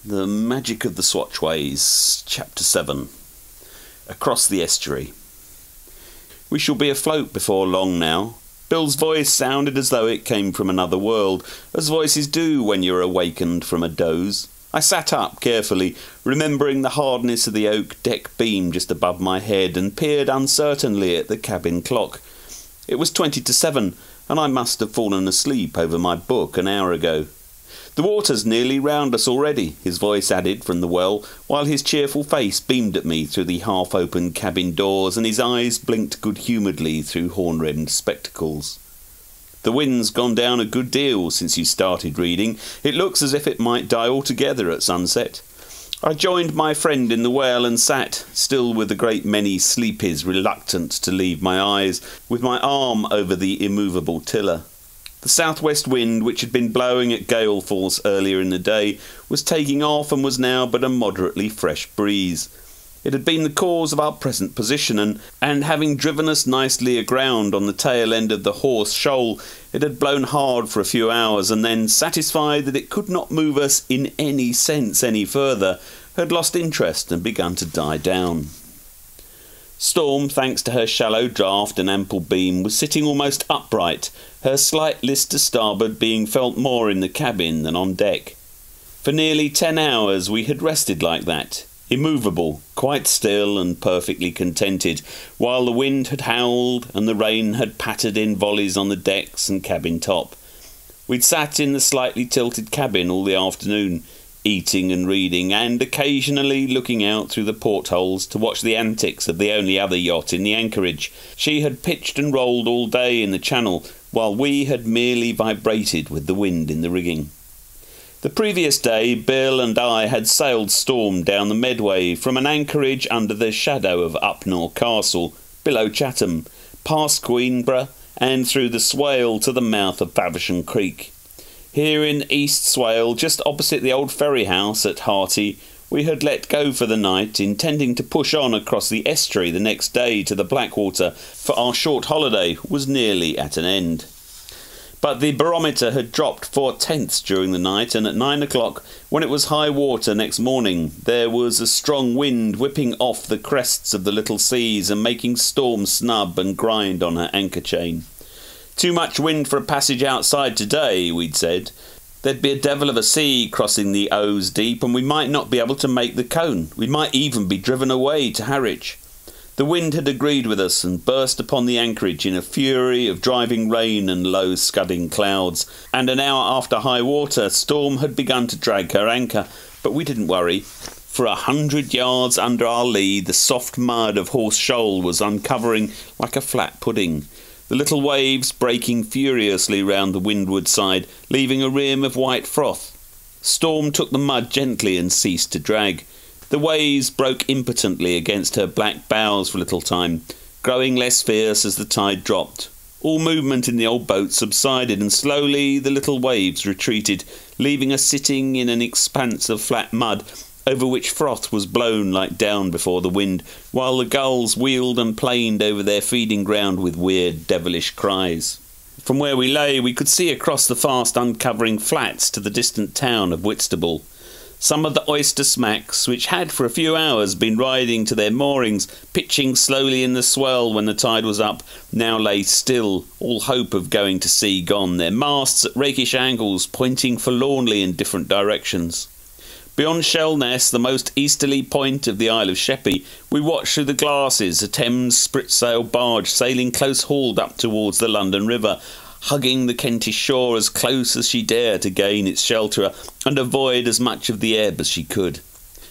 The Magic of the Swatchways, Chapter 7. Across the Estuary. We shall be afloat before long now. Bill's voice sounded as though it came from another world, as voices do when you're awakened from a doze. I sat up carefully, remembering the hardness of the oak deck beam just above my head, and peered uncertainly at the cabin clock. It was 20 to 7, and I must have fallen asleep over my book an hour ago. "The water's nearly round us already," his voice added from the well, while his cheerful face beamed at me through the half-open cabin doors, and his eyes blinked good-humouredly through horn-rimmed spectacles. "The wind's gone down a good deal since you started reading. It looks as if it might die altogether at sunset." I joined my friend in the well and sat, still with a great many sleepies, reluctant to leave my eyes, with my arm over the immovable tiller. The south-west wind, which had been blowing at gale force earlier in the day, was taking off and was now but a moderately fresh breeze. It had been the cause of our present position, and having driven us nicely aground on the tail end of the Horse Shoal, it had blown hard for a few hours, and then, satisfied that it could not move us in any sense any further, had lost interest and begun to die down. Storm, thanks to her shallow draught and ample beam, was sitting almost upright, her slight list to starboard being felt more in the cabin than on deck. For nearly 10 hours we had rested like that, immovable, quite still and perfectly contented, while the wind had howled and the rain had pattered in volleys on the decks and cabin top. We'd sat in the slightly tilted cabin all the afternoon, eating and reading, and occasionally looking out through the portholes to watch the antics of the only other yacht in the anchorage. She had pitched and rolled all day in the channel, while we had merely vibrated with the wind in the rigging. The previous day Bill and I had sailed Storm down the Medway from an anchorage under the shadow of Upnor Castle, below Chatham, past Queenborough, and through the Swale to the mouth of Faversham Creek. Here in East Swale, just opposite the old ferry house at Hearty, we had let go for the night, intending to push on across the estuary the next day to the Blackwater, for our short holiday was nearly at an end. But the barometer had dropped 4/10 during the night, and at 9 o'clock, when it was high water next morning, there was a strong wind whipping off the crests of the little seas and making Storm snub and grind on her anchor chain. "Too much wind for a passage outside today," we'd said. "There'd be a devil of a sea crossing the Ouse Deep, and we might not be able to make the cone. We might even be driven away to Harwich." The wind had agreed with us and burst upon the anchorage in a fury of driving rain and low scudding clouds, and an hour after high water Storm had begun to drag her anchor, but we didn't worry. For 100 yards under our lee the soft mud of Horse Shoal was uncovering like a flat pudding, the little waves breaking furiously round the windward side, leaving a rim of white froth. Storm took the mud gently and ceased to drag. The waves broke impotently against her black bows for a little time, growing less fierce as the tide dropped. All movement in the old boat subsided, and slowly the little waves retreated, leaving us sitting in an expanse of flat mud, over which froth was blown like down before the wind, while the gulls wheeled and planed over their feeding ground with weird devilish cries. From where we lay we could see across the fast uncovering flats to the distant town of Whitstable. Some of the oyster smacks, which had for a few hours been riding to their moorings, pitching slowly in the swell when the tide was up, now lay still, all hope of going to sea gone, their masts at rakish angles pointing forlornly in different directions. Beyond Shellness, the most easterly point of the Isle of Sheppey, we watched through the glasses a Thames spritsail barge sailing close-hauled up towards the London River, hugging the Kentish shore as close as she dared to gain its shelter and avoid as much of the ebb as she could.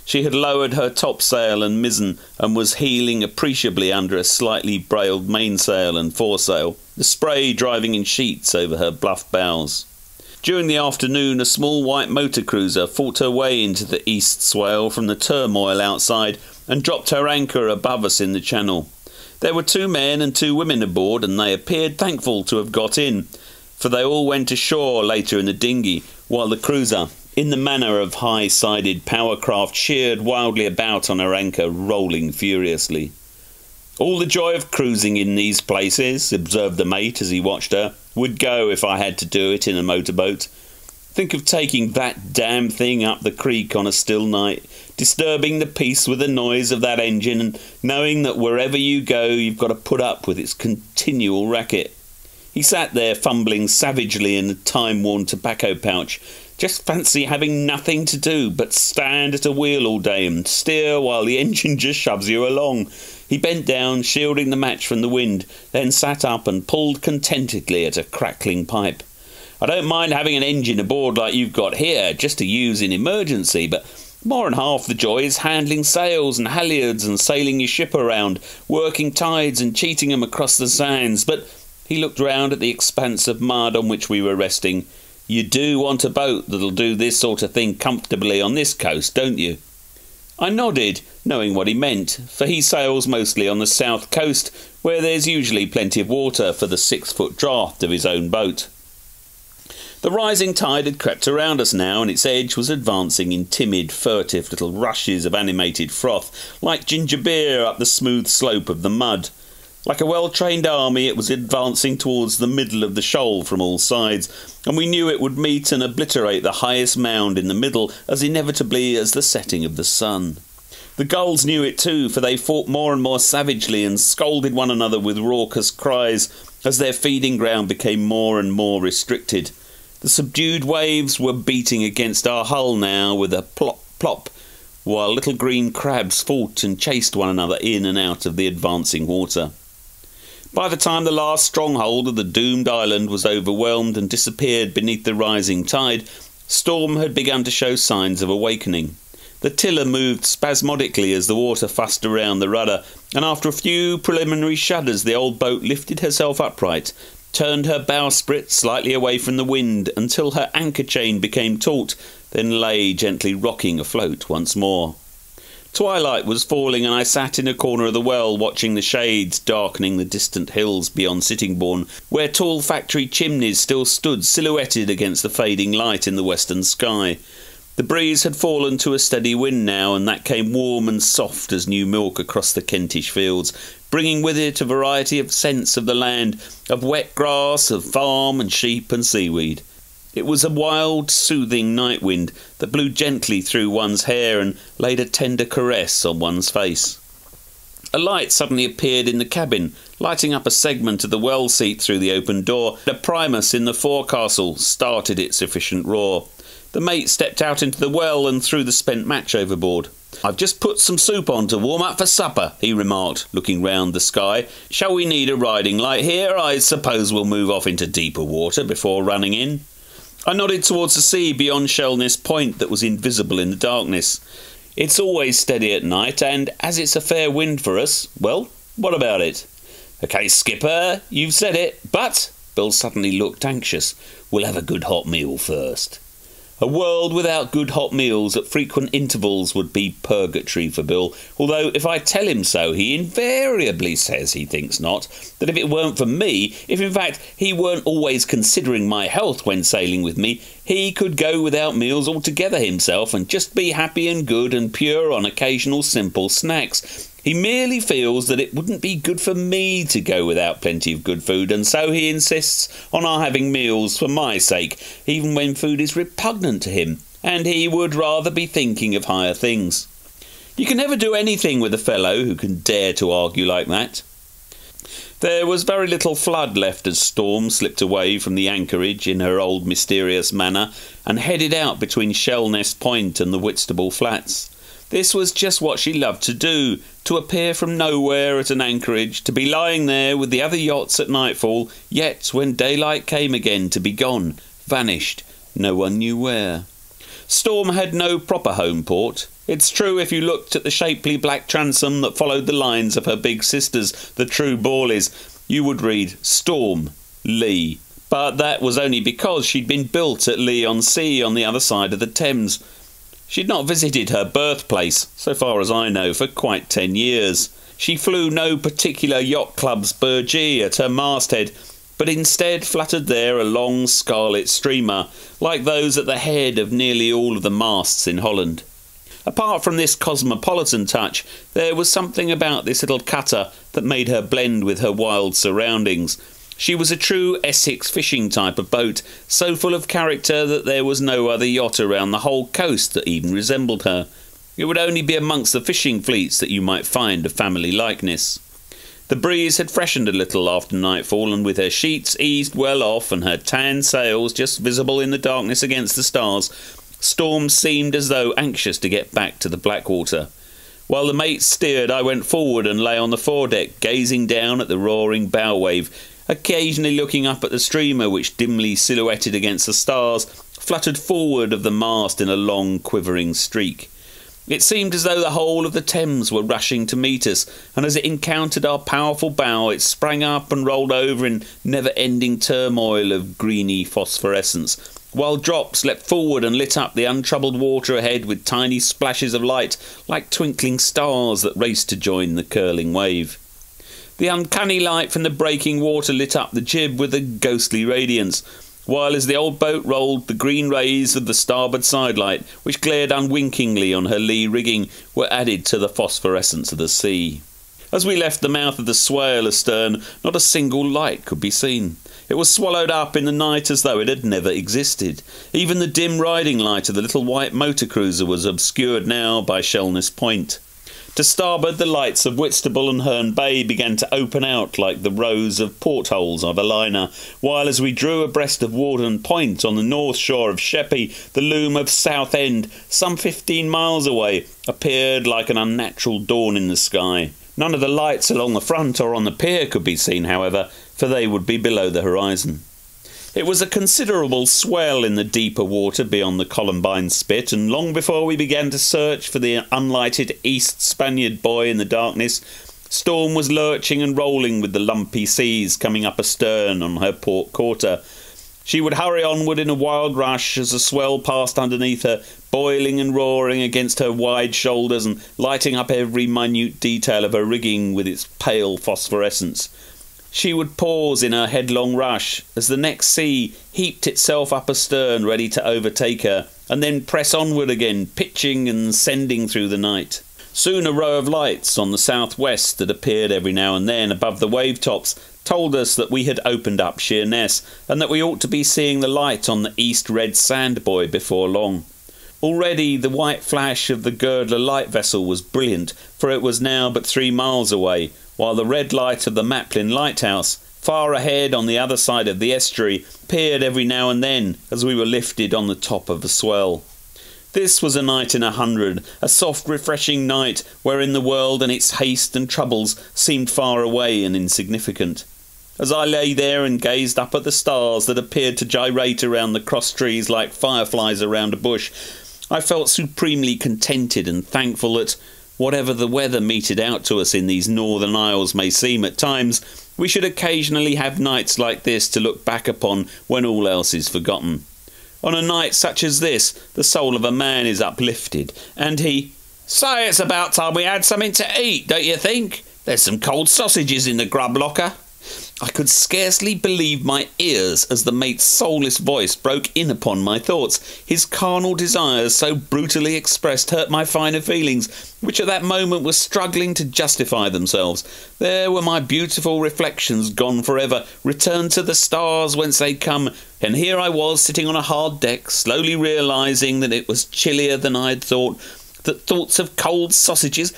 She had lowered her topsail and mizzen and was heeling appreciably under a slightly brailed mainsail and foresail, the spray driving in sheets over her bluff bows. During the afternoon a small white motor cruiser fought her way into the East Swale from the turmoil outside and dropped her anchor above us in the channel. There were 2 men and 2 women aboard, and they appeared thankful to have got in, for they all went ashore later in the dinghy, while the cruiser, in the manner of high-sided power craft, sheered wildly about on her anchor, rolling furiously. "All the joy of cruising in these places," observed the mate as he watched her, "would go if I had to do it in a motorboat. Think of taking that damn thing up the creek on a still night, disturbing the peace with the noise of that engine, and knowing that wherever you go you've got to put up with its continual racket. He sat there fumbling savagely in a time-worn tobacco pouch. Just fancy having nothing to do but stand at a wheel all day and steer while the engine just shoves you along. He bent down, shielding the match from the wind, then sat up and pulled contentedly at a crackling pipe. I don't mind having an engine aboard like you've got here, just to use in emergency, but more than half the joy is handling sails and halyards and sailing your ship around, working tides and cheating 'em across the sands. But he looked round at the expanse of mud on which we were resting. You do want a boat that'll do this sort of thing comfortably on this coast, don't you? I nodded, knowing what he meant, for he sails mostly on the south coast, where there's usually plenty of water for the 6-foot draught of his own boat. The rising tide had crept around us now, and its edge was advancing in timid, furtive little rushes of animated froth, like ginger beer up the smooth slope of the mud. Like a well-trained army, it was advancing towards the middle of the shoal from all sides, and we knew it would meet and obliterate the highest mound in the middle as inevitably as the setting of the sun. The gulls knew it too, for they fought more and more savagely and scolded one another with raucous cries as their feeding ground became more and more restricted. The subdued waves were beating against our hull now with a plop, plop, while little green crabs fought and chased one another in and out of the advancing water. By the time the last stronghold of the doomed island was overwhelmed and disappeared beneath the rising tide, storm had begun to show signs of awakening. The tiller moved spasmodically as the water fussed around the rudder, and after a few preliminary shudders the old boat lifted herself upright, turned her bowsprit slightly away from the wind until her anchor chain became taut, then lay gently rocking afloat once more. Twilight was falling, and I sat in a corner of the well watching the shades darkening the distant hills beyond Sittingbourne, where tall factory chimneys still stood silhouetted against the fading light in the western sky. The breeze had fallen to a steady wind now, and that came warm and soft as new milk across the Kentish fields, bringing with it a variety of scents of the land, of wet grass, of farm and sheep and seaweed. It was a wild, soothing night wind that blew gently through one's hair and laid a tender caress on one's face. A light suddenly appeared in the cabin, lighting up a segment of the well seat through the open door. A primus in the forecastle started its efficient roar. The mate stepped out into the well and threw the spent match overboard. "I've just put some soup on to warm up for supper," he remarked, looking round the sky. "Shall we need a riding light here? I suppose we'll move off into deeper water before running in." I nodded towards the sea beyond Shellness Point that was invisible in the darkness. "It's always steady at night, and as it's a fair wind for us, well, what about it?" "OK, skipper, you've said it, but—" Bill suddenly looked anxious. "We'll have a good hot meal first." A world without good hot meals at frequent intervals would be purgatory for Bill, although if I tell him so, he invariably says he thinks not, that if it weren't for me, if in fact he weren't always considering my health when sailing with me, he could go without meals altogether himself and just be happy and good and pure on occasional simple snacks. He merely feels that it wouldn't be good for me to go without plenty of good food, and so he insists on our having meals for my sake, even when food is repugnant to him, and he would rather be thinking of higher things. You can never do anything with a fellow who can dare to argue like that. There was very little flood left as Storm slipped away from the anchorage in her old mysterious manner and headed out between Shellness Point and the Whitstable Flats. This was just what she loved to do, to appear from nowhere at an anchorage, to be lying there with the other yachts at nightfall, yet when daylight came again to be gone, vanished, no one knew where. Storm had no proper home port. It's true if you looked at the shapely black transom that followed the lines of her big sisters, the true Borleys, you would read Storm, Lee. But that was only because she'd been built at Lee-on-Sea on the other side of the Thames. She'd not visited her birthplace, so far as I know, for quite 10 years. She flew no particular yacht club's burgee at her masthead, but instead fluttered there a long scarlet streamer, like those at the head of nearly all of the masts in Holland. Apart from this cosmopolitan touch, there was something about this little cutter that made her blend with her wild surroundings. She was a true Essex fishing type of boat, so full of character that there was no other yacht around the whole coast that even resembled her. It would only be amongst the fishing fleets that you might find a family likeness. The breeze had freshened a little after nightfall, and with her sheets eased well off and her tan sails just visible in the darkness against the stars, Storm seemed as though anxious to get back to the Blackwater. While the mates steered, I went forward and lay on the foredeck, gazing down at the roaring bow wave, occasionally looking up at the streamer which, dimly silhouetted against the stars, fluttered forward of the mast in a long quivering streak. It seemed as though the whole of the Thames were rushing to meet us, and as it encountered our powerful bow, it sprang up and rolled over in never-ending turmoil of greeny phosphorescence, while drops leapt forward and lit up the untroubled water ahead with tiny splashes of light, like twinkling stars that raced to join the curling wave. The uncanny light from the breaking water lit up the jib with a ghostly radiance, while as the old boat rolled, the green rays of the starboard sidelight, which glared unwinkingly on her lee rigging, were added to the phosphorescence of the sea. As we left the mouth of the swale astern, not a single light could be seen. It was swallowed up in the night as though it had never existed. Even the dim riding light of the little white motor cruiser was obscured now by Shellness Point. To starboard, the lights of Whitstable and Herne Bay began to open out like the rows of portholes of a liner, while as we drew abreast of Warden Point on the north shore of Sheppey, the loom of Southend, some 15 miles away, appeared like an unnatural dawn in the sky. None of the lights along the front or on the pier could be seen, however, for they would be below the horizon. It was a considerable swell in the deeper water beyond the Columbine Spit, and long before we began to search for the unlighted East Spaniard buoy in the darkness, Storm was lurching and rolling with the lumpy seas coming up astern on her port quarter. She would hurry onward in a wild rush as the swell passed underneath her, boiling and roaring against her wide shoulders and lighting up every minute detail of her rigging with its pale phosphorescence. She would pause in her headlong rush as the next sea heaped itself up astern ready to overtake her, and then press onward again, pitching and sending through the night. Soon a row of lights on the south-west that appeared every now and then above the wave-tops told us that we had opened up Sheerness, and that we ought to be seeing the light on the East Red Sand buoy before long. Already the white flash of the Girdler light vessel was brilliant, for it was now but 3 miles away, while the red light of the Maplin lighthouse, far ahead on the other side of the estuary, appeared every now and then as we were lifted on the top of a swell. This was a night in 100, a soft refreshing night wherein the world and its haste and troubles seemed far away and insignificant. As I lay there and gazed up at the stars that appeared to gyrate around the cross trees like fireflies around a bush, I felt supremely contented and thankful that, whatever the weather meted out to us in these northern isles may seem at times, we should occasionally have nights like this to look back upon when all else is forgotten. On a night such as this, the soul of a man is uplifted, and he, "Say, it's about time we had something to eat, don't you think? There's some cold sausages in the grub locker." I could scarcely believe my ears as the mate's soulless voice broke in upon my thoughts. His carnal desires, so brutally expressed, hurt my finer feelings, which at that moment were struggling to justify themselves. There were my beautiful reflections gone forever, returned to the stars whence they'd come, and here I was sitting on a hard deck, slowly realising that it was chillier than I had thought, that thoughts of cold sausages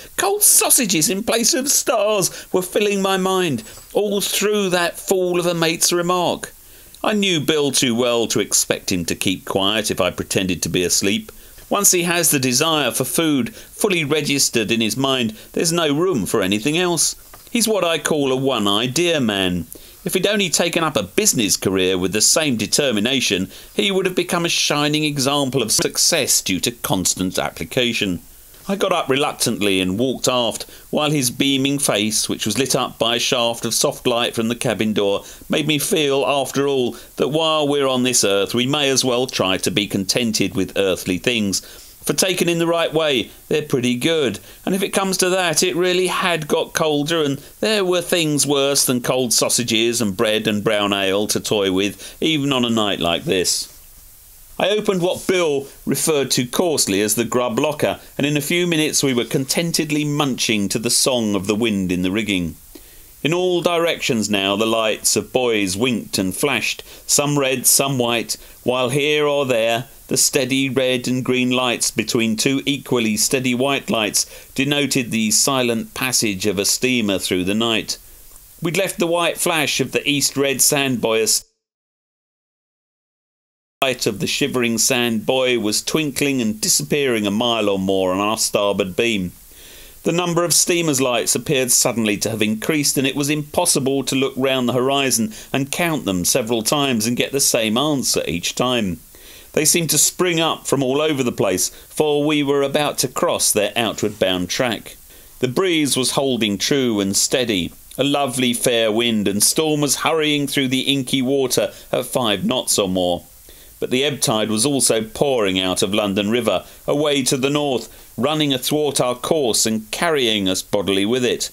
in place of stars, were filling my mind, all through that fool of a mate's remark. I knew Bill too well to expect him to keep quiet if I pretended to be asleep. Once he has the desire for food fully registered in his mind, there's no room for anything else. He's what I call a one-idea man. If he'd only taken up a business career with the same determination, he would have become a shining example of success due to constant application. I got up reluctantly and walked aft, while his beaming face, which was lit up by a shaft of soft light from the cabin door, made me feel, after all, that while we're on this earth we may as well try to be contented with earthly things. For taken in the right way, they're pretty good, and if it comes to that, it really had got colder, and there were things worse than cold sausages and bread and brown ale to toy with, even on a night like this. I opened what Bill referred to coarsely as the grub locker, and in a few minutes we were contentedly munching to the song of the wind in the rigging. In all directions now the lights of buoys winked and flashed, some red, some white, while here or there the steady red and green lights between two equally steady white lights denoted the silent passage of a steamer through the night. We'd left the white flash of the east-red sand buoy. The light of the shivering sand buoy was twinkling and disappearing a mile or more on our starboard beam. The number of steamers' lights appeared suddenly to have increased, and it was impossible to look round the horizon and count them several times and get the same answer each time. They seemed to spring up from all over the place, for we were about to cross their outward-bound track. The breeze was holding true and steady, a lovely fair wind, and storm was hurrying through the inky water at 5 knots or more. But the ebb tide was also pouring out of London River, away to the north, running athwart our course and carrying us bodily with it.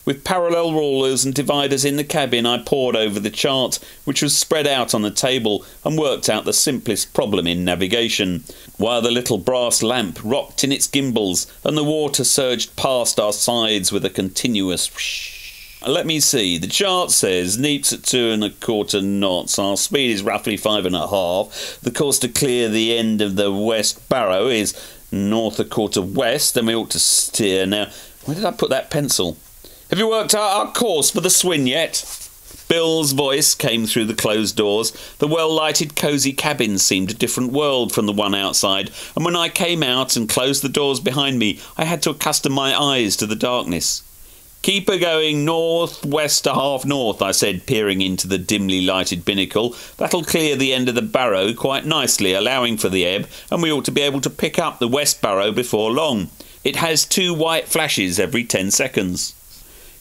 With parallel rulers and dividers in the cabin, I pored over the chart, which was spread out on the table, and worked out the simplest problem in navigation, while the little brass lamp rocked in its gimbals, and the water surged past our sides with a continuous whoosh. Let me see. The chart says neaps at 2 1/4 knots. Our speed is roughly 5 1/2. The course to clear the end of the West Barrow is north 1/4 west, and we ought to steer now. Where did I put that pencil? Have you worked out our course for the Swin yet? Bill's voice came through the closed doors. The well-lighted, cosy cabin seemed a different world from the one outside, and when I came out and closed the doors behind me, I had to accustom my eyes to the darkness. "Keep her going north-west to half-north," I said, peering into the dimly lighted binnacle. "That'll clear the end of the Barrow quite nicely, allowing for the ebb, and we ought to be able to pick up the West Barrow before long. It has 2 white flashes every 10 seconds.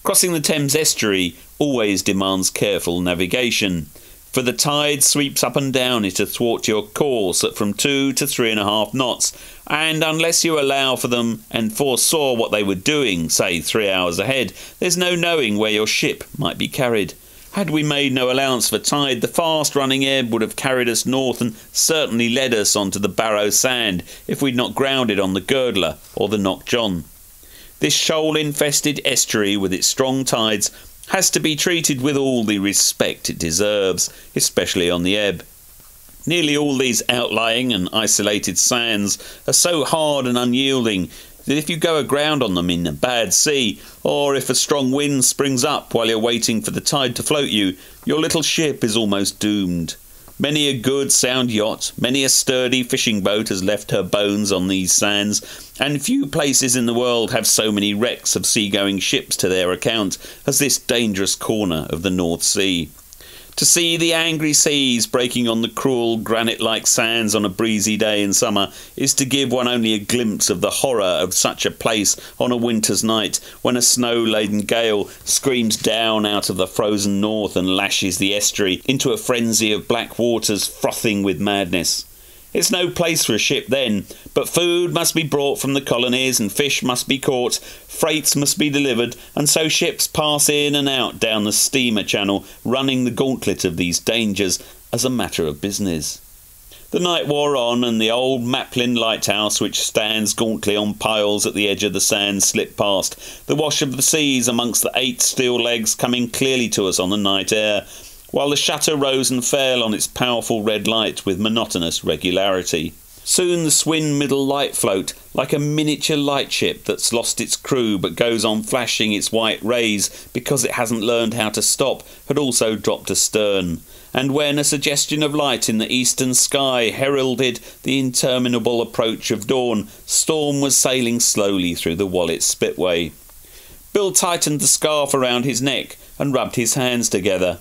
Crossing the Thames estuary always demands careful navigation, for the tide sweeps up and down it athwart your course at from 2 to 3 1/2 knots, and unless you allow for them and foresaw what they were doing, say 3 hours ahead, there's no knowing where your ship might be carried. Had we made no allowance for tide, the fast-running ebb would have carried us north and certainly led us onto the Barrow sand if we'd not grounded on the Girdler or the Knock John. This shoal-infested estuary, with its strong tides, has to be treated with all the respect it deserves, especially on the ebb. Nearly all these outlying and isolated sands are so hard and unyielding that if you go aground on them in a bad sea, or if a strong wind springs up while you're waiting for the tide to float you, your little ship is almost doomed. Many a good, sound yacht, many a sturdy fishing boat has left her bones on these sands, and few places in the world have so many wrecks of sea-going ships to their account as this dangerous corner of the North Sea. To see the angry seas breaking on the cruel granite-like sands on a breezy day in summer is to give one only a glimpse of the horror of such a place on a winter's night, when a snow-laden gale screams down out of the frozen north and lashes the estuary into a frenzy of black waters frothing with madness. It's no place for a ship then, but food must be brought from the colonies and fish must be caught, freights must be delivered, and so ships pass in and out down the steamer channel, running the gauntlet of these dangers as a matter of business. The night wore on, and the old Maplin lighthouse, which stands gauntly on piles at the edge of the sand, slipped past, the wash of the seas amongst the 8 steel legs coming clearly to us on the night air, while the shutter rose and fell on its powerful red light with monotonous regularity. Soon the Swin middle light float, like a miniature lightship that's lost its crew but goes on flashing its white rays because it hasn't learned how to stop, had also dropped astern, and when a suggestion of light in the eastern sky heralded the interminable approach of dawn, Storm was sailing slowly through the Wallet Spitway. Bill tightened the scarf around his neck and rubbed his hands together.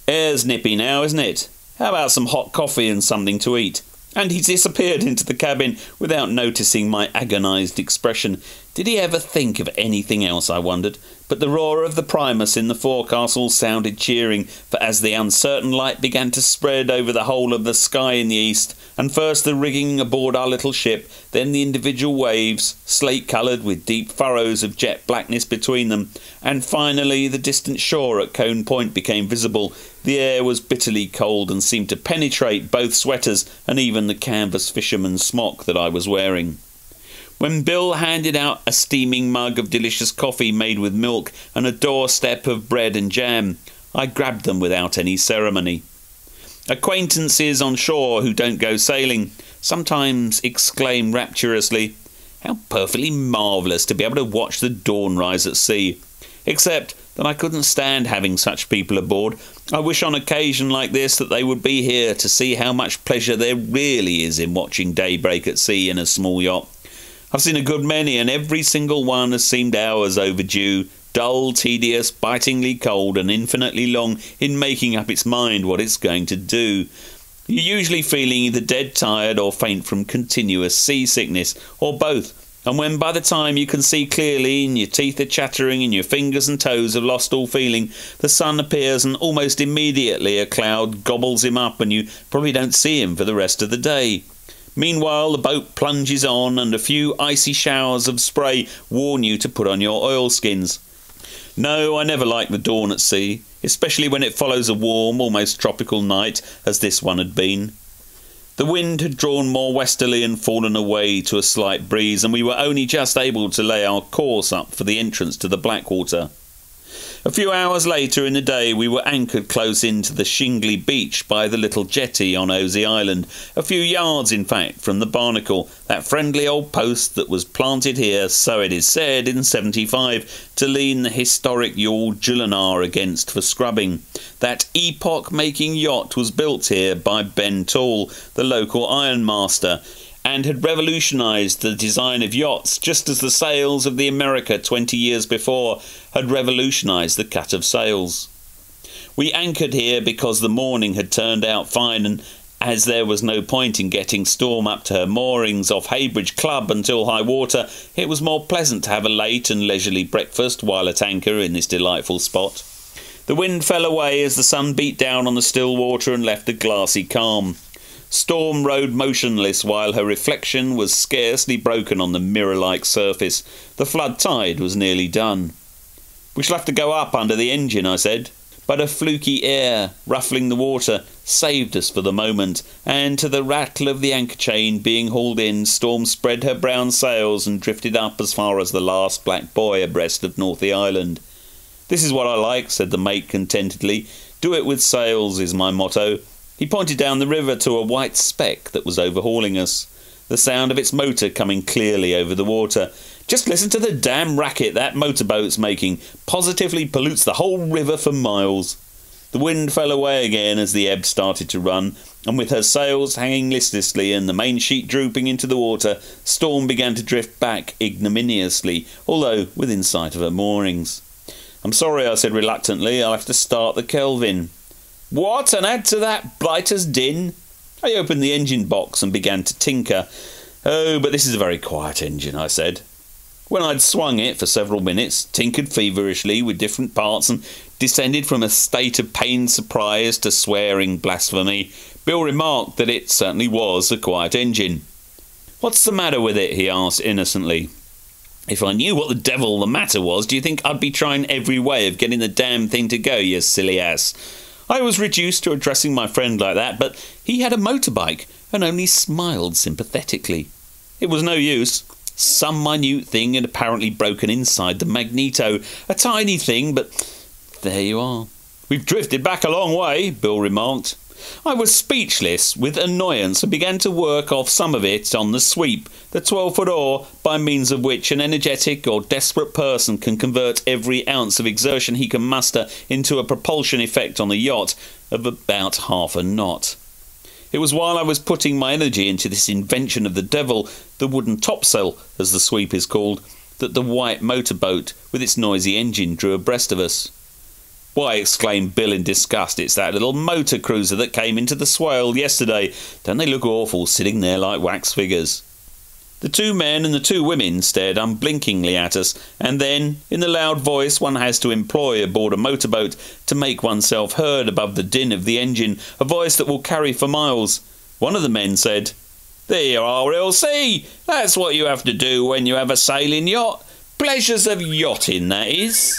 "Air's nippy now, isn't it? How about some hot coffee and something to eat?" And he disappeared into the cabin without noticing my agonised expression. Did he ever think of anything else, I wondered? But the roar of the Primus in the forecastle sounded cheering, for as the uncertain light began to spread over the whole of the sky in the east, and first the rigging aboard our little ship, then the individual waves, slate-coloured with deep furrows of jet blackness between them, and finally the distant shore at Cone Point became visible, the air was bitterly cold and seemed to penetrate both sweaters and even the canvas fisherman's smock that I was wearing. When Bill handed out a steaming mug of delicious coffee made with milk and a doorstep of bread and jam, I grabbed them without any ceremony. Acquaintances on shore who don't go sailing sometimes exclaim rapturously, "How perfectly marvellous to be able to watch the dawn rise at sea." Except that I couldn't stand having such people aboard. I wish on occasion like this that they would be here to see how much pleasure there really is in watching daybreak at sea in a small yacht. I've seen a good many, and every single one has seemed hours overdue, dull, tedious, bitingly cold, and infinitely long in making up its mind what it's going to do. You're usually feeling either dead tired or faint from continuous seasickness, or both. And when by the time you can see clearly and your teeth are chattering and your fingers and toes have lost all feeling, the sun appears and almost immediately a cloud gobbles him up and you probably don't see him for the rest of the day. Meanwhile the boat plunges on and a few icy showers of spray warn you to put on your oilskins. No, I never like the dawn at sea, especially when it follows a warm, almost tropical night, as this one had been. The wind had drawn more westerly and fallen away to a slight breeze, and we were only just able to lay our course up for the entrance to the Blackwater. A few hours later in the day we were anchored close into the shingly beach by the little jetty on Osey Island, a few yards in fact from the Barnacle, that friendly old post that was planted here, so it is said, in '75 to lean the historic yawl Julinar against for scrubbing. That epoch-making yacht was built here by Ben Tall, the local ironmaster, and had revolutionised the design of yachts just as the sails of the America 20 years before had revolutionised the cut of sails. We anchored here because the morning had turned out fine, and as there was no point in getting Storm up to her moorings off Heybridge Club until high water, it was more pleasant to have a late and leisurely breakfast while at anchor in this delightful spot. The wind fell away as the sun beat down on the still water and left a glassy calm. Storm rode motionless while her reflection was scarcely broken on the mirror-like surface. The flood tide was nearly done. "We shall have to go up under the engine," I said. But a fluky air, ruffling the water, saved us for the moment, and to the rattle of the anchor chain being hauled in, Storm spread her brown sails and drifted up as far as the last black buoy abreast of Northey Island. "This is what I like," said the mate contentedly. "Do it with sails is my motto." He pointed down the river to a white speck that was overhauling us, the sound of its motor coming clearly over the water. "Just listen to the damn racket that motorboat's making. Positively pollutes the whole river for miles." The wind fell away again as the ebb started to run, and with her sails hanging listlessly and the main sheet drooping into the water, Storm began to drift back ignominiously, although within sight of her moorings. "I'm sorry," I said reluctantly, "I'll have to start the Kelvin." "What, and add to that blighter's din?" I opened the engine box and began to tinker. "Oh, but this is a very quiet engine," I said. When I'd swung it for several minutes, tinkered feverishly with different parts, and descended from a state of pained surprise to swearing blasphemy, Bill remarked that it certainly was a quiet engine. "What's the matter with it?" he asked innocently. "If I knew what the devil the matter was, do you think I'd be trying every way of getting the damn thing to go, you silly ass?" I was reduced to addressing my friend like that, but he had a motorbike and only smiled sympathetically. It was no use. Some minute thing had apparently broken inside the magneto. A tiny thing, but there you are. "We've drifted back a long way," Bill remarked. I was speechless with annoyance and began to work off some of it on the sweep, the 12-foot oar by means of which an energetic or desperate person can convert every ounce of exertion he can muster into a propulsion effect on the yacht of about half a knot. It was while I was putting my energy into this invention of the devil, the wooden topsail, as the sweep is called, that the white motorboat with its noisy engine drew abreast of us. "Why," exclaimed Bill in disgust, "it's that little motor cruiser that came into the swale yesterday. Don't they look awful, sitting there like wax figures?" The two men and the two women stared unblinkingly at us, and then, in the loud voice one has to employ aboard a motorboat to make oneself heard above the din of the engine, a voice that will carry for miles, one of the men said, "There you are, L.C. That's what you have to do when you have a sailing yacht. Pleasures of yachting, that is."